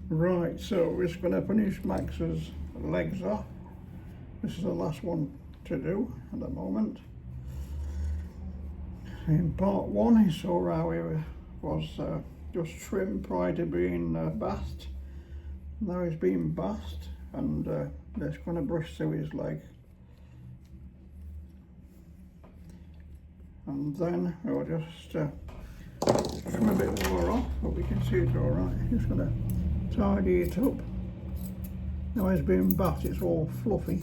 Right, so we're just going to finish Max's legs off. This is the last one to do at the moment. In part one, he saw how he was just trimmed prior to being bathed. Now he's being bathed, and just going to brush through his leg. And then we'll just trim a bit more off, but we can see it's alright. Just going to tidy it up. Now he's being bathed, it's all fluffy,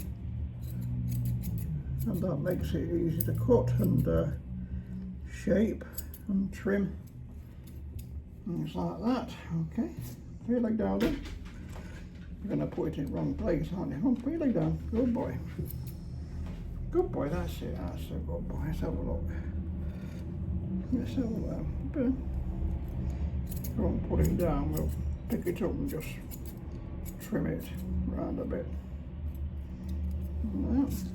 and that makes it easy to cut and shape and trim, things like that. Okay, put your leg down then. You're going to put it in the wrong place, aren't you? Oh, put your leg down. Good boy. Good boy, that's it. That's a good boy. Let's have a look. Let's have a look. Don't put it down, we'll pick it up and just trim it round a bit. Like that.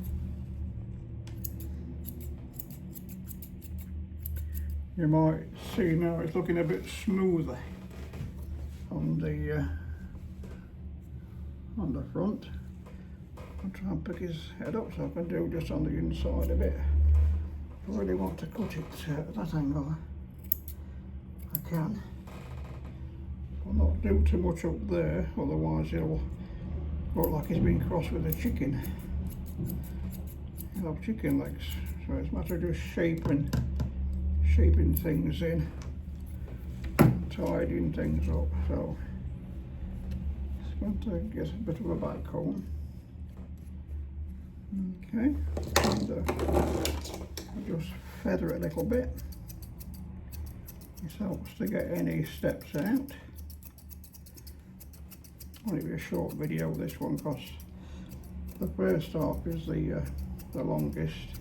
You might see now it's looking a bit smoother on the front. I'll try and pick his head up so I can do just on the inside a bit. If I really want to cut it at that angle, I can. I'll not do too much up there, otherwise it'll look like he's been crossed with a chicken. He'll have chicken legs, so it's a matter of just shaping things in, tidying things up. So it's going to get a bit of a back comb. Okay, and I'll just feather it a little bit. This helps to get any steps out. Only be a short video this one, because the first half is the longest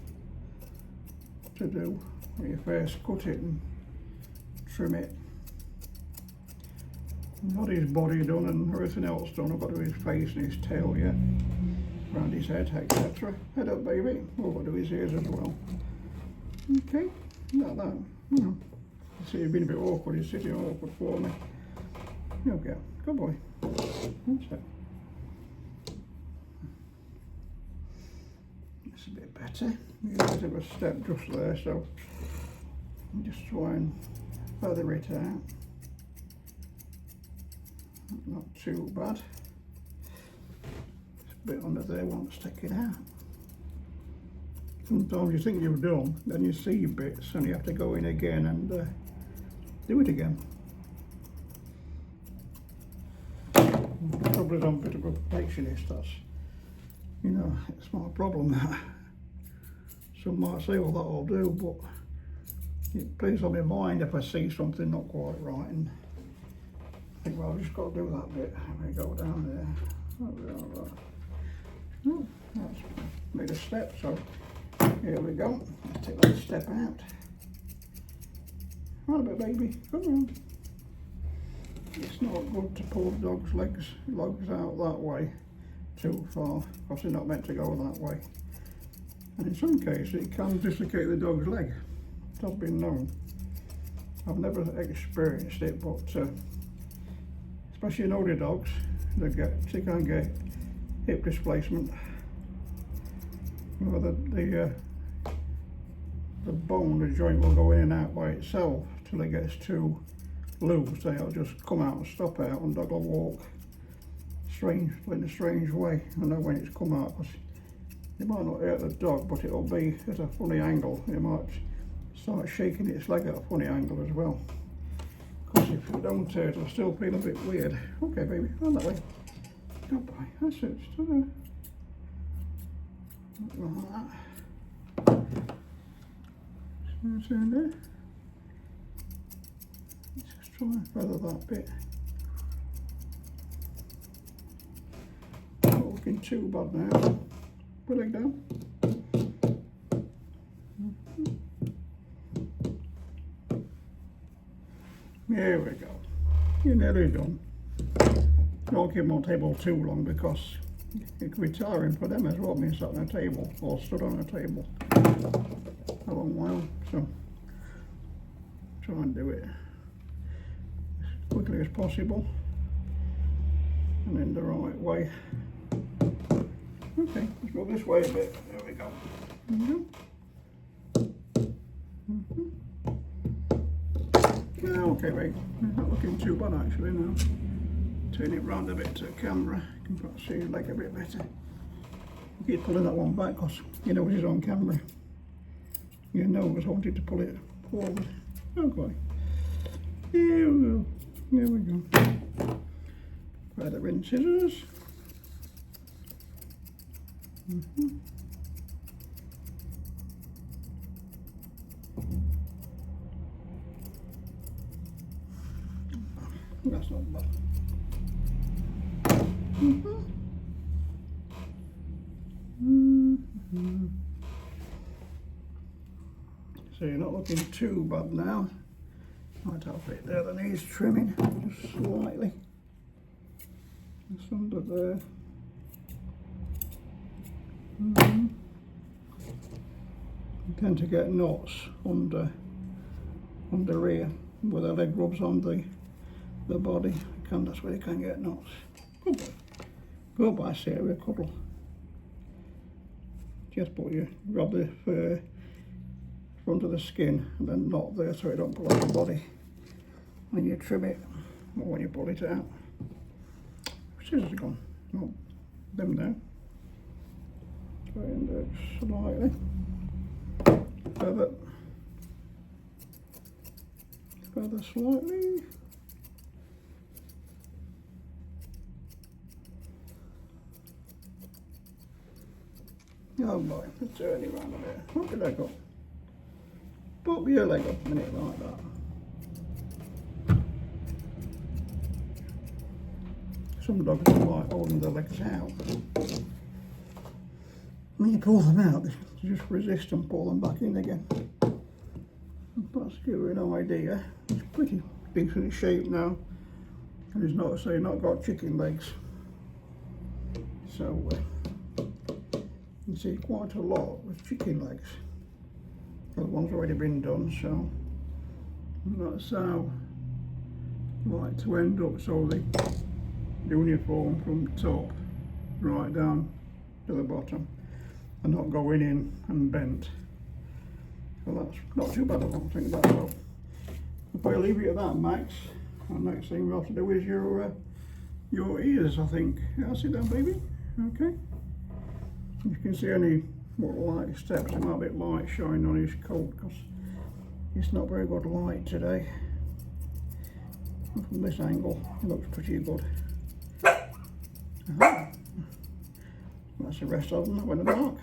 to do. When you first cut it and trim it. I've got his body done and everything else done. I've got to do his face and his tail yet, around his head, etc. Head up, baby. I've got to do his ears as well. Okay, like that. See, you've been a bit awkward. He's sitting awkward for me. Okay, good boy. That's it. That's a bit better. A bit of a step just there, so just try and feather it out. Not too bad. This bit under there won't stick it out. Sometimes you think you've done, then you see bits and you have to go in again and do it again. Probably I'm a bit of a perfectionist, that's, you know, it's not a problem. Some might say, well, that'll do, but it plays on my mind if I see something not quite right and think, well, I've just got to do that bit. And we go down there. Oh, that's made a step, so here we go. Let's take that step out. Right a bit, baby. Come on. It's not good to pull the dog's legs out that way too far, because they're not meant to go that way. And in some cases, it can dislocate the dog's leg. It has been known. I've never experienced it, but especially in older dogs, they can get hip displacement. You know, the bone, the joint will go in and out by itself till it gets too loose. They'll just come out and stop out, and dog will walk in a strange way. I know when it's come out, because it might not hurt the dog, but it'll be at a funny angle. It might start shaking its leg at a funny angle as well. Because if you don't it'll still feel a bit weird. Okay, baby, on that way. Good boy, that's it. Just like that. Just in there. Let's just try and feather that bit. Not looking too bad now. Put your leg down. There we go. You're nearly done. Don't keep them on table too long, because it can be tiring for them as well, being sat on a table or stood on a table a long while. So try and do it as quickly as possible. and in the right way. Okay, let's go this way a bit. There we go. Yeah, okay, right. It's not looking too bad actually now. Turn it round a bit to the camera. You can perhaps see your leg a bit better. Keep pulling that one back because you know it's on camera. Your nose wanted to pull it forward. Okay. Here we go. Here we go. Try the ring scissors. That's not bad. So you're not looking too bad now. Might have a bit there that needs trimming, just slightly. Just under there. You tend to get knots under here where the leg rubs on the body. That's where you can get knots. Good boy. Good boy, Sarah, cuddle. Just put you grab the front of the skin and then knot there so it don't pull out the body when you trim it or when you pull it out. Scissors are gone. Oh, them there. Straighten it slightly. Feather slightly. Oh boy, let's turn it round a bit. Pop your leg up. Pop your leg up a minute like that. Some dogs don't like holding their legs out. When you pull them out, they just resist and pull them back in again. That's to give you an idea. It's pretty decent shape now. And it's not, so you've not got chicken legs. So you see quite a lot with chicken legs. The one's already been done, so that's how I like to end up. So the uniform from top right down to the bottom and not going in and bent. So that's not too bad, I don't think that's all. If I leave it at that, Max, the next thing we'll have to do is your ears, I think. Yeah, sit down, baby. Okay. If you can see any more light steps, it might be light shining on his coat because it's not very good light today. And from this angle, it looks pretty good. That's the rest of them that went in the dark.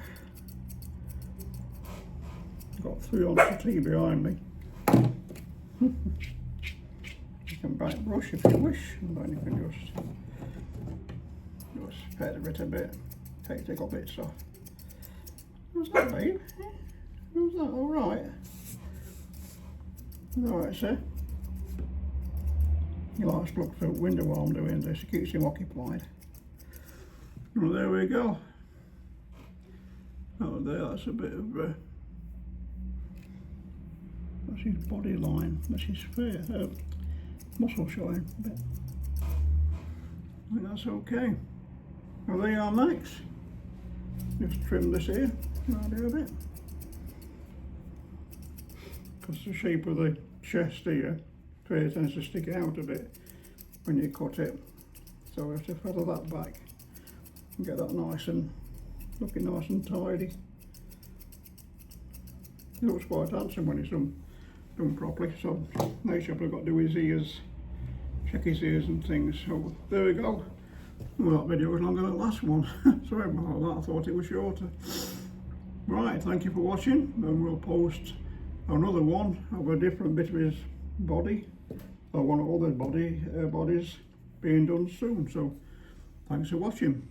Got 3 on the tea behind me. You can back brush if you wish, and then you can just feather it a bit. Take up bits off. What's that, babe? Was that all right? All right, sir. He likes to look through the window while I'm doing this. It keeps him occupied. Well, there we go. Oh, there, that's a bit of that's his body line. That's his muscle showing a bit. I think that's okay. Well, there you are, Max. Just trim this here right here a bit. Because the shape of the chest here tends to stick out a bit when you cut it. So we have to feather that back and get that nice and looking nice and tidy. He looks quite handsome when it's done properly. So next up I've got to do his ears, check his ears and things. So there we go. Well, that video was longer than the last one. Sorry about that, I thought it was shorter. Right, thank you for watching, and we'll post another one of a different bit of his body, or one of other bodies being done soon. So thanks for watching.